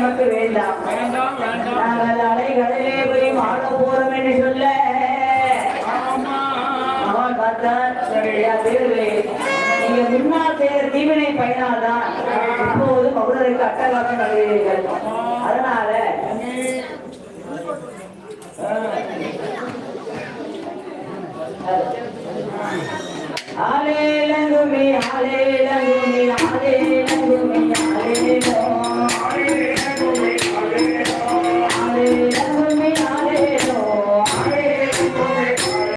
நமக்கு வேண்டாம். நாங்கள் அலைகளிலே போய் மாட போறோம் என்று சொல்ல அவன் பார்த்தான். நீங்க முன்னால் செய்த தீவினை பயனால்தான் இப்போது மகுடருக்கு அட்டகாசம் நடுகிறீர்கள். அதனால ஆலே லங்குமி ஆலே லங்குமி ஆலே லங்குமி ஆலே